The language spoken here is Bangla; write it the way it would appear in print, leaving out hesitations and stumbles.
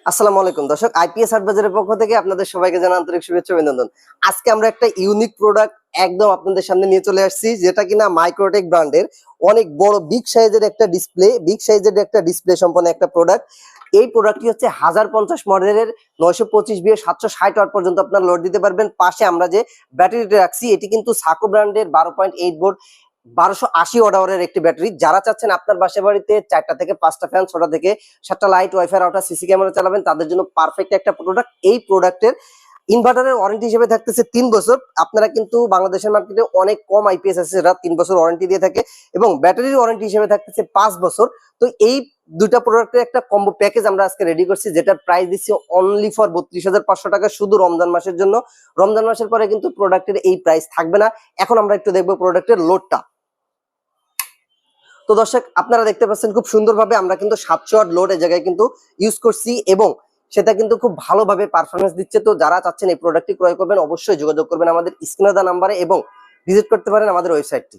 আসসালামু আলাইকুম দর্শক, আইপিএস হাট বাজারের পক্ষ থেকে আপনাদের সবাইকে জানাই আন্তরিক শুভেচ্ছা ও অভিনন্দন। আজকে আমরা একটা ইউনিক প্রোডাক্ট একদম আপনাদের সামনে নিয়ে চলে আসছি, যেটা কিনা মাইক্রোটেক ব্র্যান্ডের অনেক বড় বিগ সাইজের একটা ডিসপ্লে সম্পন্ন একটা প্রোডাক্ট। এই প্রোডাক্টটি হচ্ছে 1050 মডেলের 925 বিয়ে 760 ওয়াট পর্যন্ত আপনারা লোড দিতে পারবেন। পাশে আমরা যে ব্যাটারিটা রাখছি এটি কিন্তু সাকো ব্র্যান্ডের 12.8 ভোল্ট 1280 ওয়াট আওয়ারের একটি ব্যাটারি। যারা চাচ্ছেন আপনার বাসা বাড়িতে 4টা থেকে 5টা ফ্যান, 6টা থেকে 7টা light, wifi router, CC camera চালাবেন, তাদের জন্য পারফেক্ট একটা প্রোডাক্ট। এই প্রোডাক্টের ইনভার্টারের ওয়ারেন্টি হিসেবে থাকতেছে 3 বছর। আপনারা কিন্তু বাংলাদেশের মার্কেটে অনেক কম আইপিএস আছে যারা 3 বছর ওয়ারেন্টি দিয়ে থাকে, এবং ব্যাটারির ওয়ারেন্টি হিসেবে থাকতেছে 5 বছর। তো এই দুইটা প্রোডাক্টের একটা কম্বো প্যাকেজ আমরা আজকে রেডি করছি, যেটার প্রাইস দিচ্ছি অনলি ফর 32,500 টাকা শুধু রমজান মাসের জন্য। রমজান মাসের পরে কিন্তু প্রোডাক্টের এই প্রাইস থাকবে না। এখন আমরা একটু দেখবো প্রোডাক্টের লোডটা। তো দর্শক, আপনারা দেখতে পাচ্ছেন খুব সুন্দরভাবে আমরা কিন্তু 700 ওয়াট লোড এই জায়গায় কিন্তু ইউজ করছি, এবং সেটা কিন্তু খুব ভালোভাবে পারফরমেন্স দিচ্ছে। তো যারা চাচ্ছেন এই প্রোডাক্টটি ক্রয় করবেন, অবশ্যই যোগাযোগ করবেন আমাদের স্ক্রিনে দেওয়া নাম্বারে এবং ভিজিট করতে পারেন আমাদের ওয়েবসাইটটি।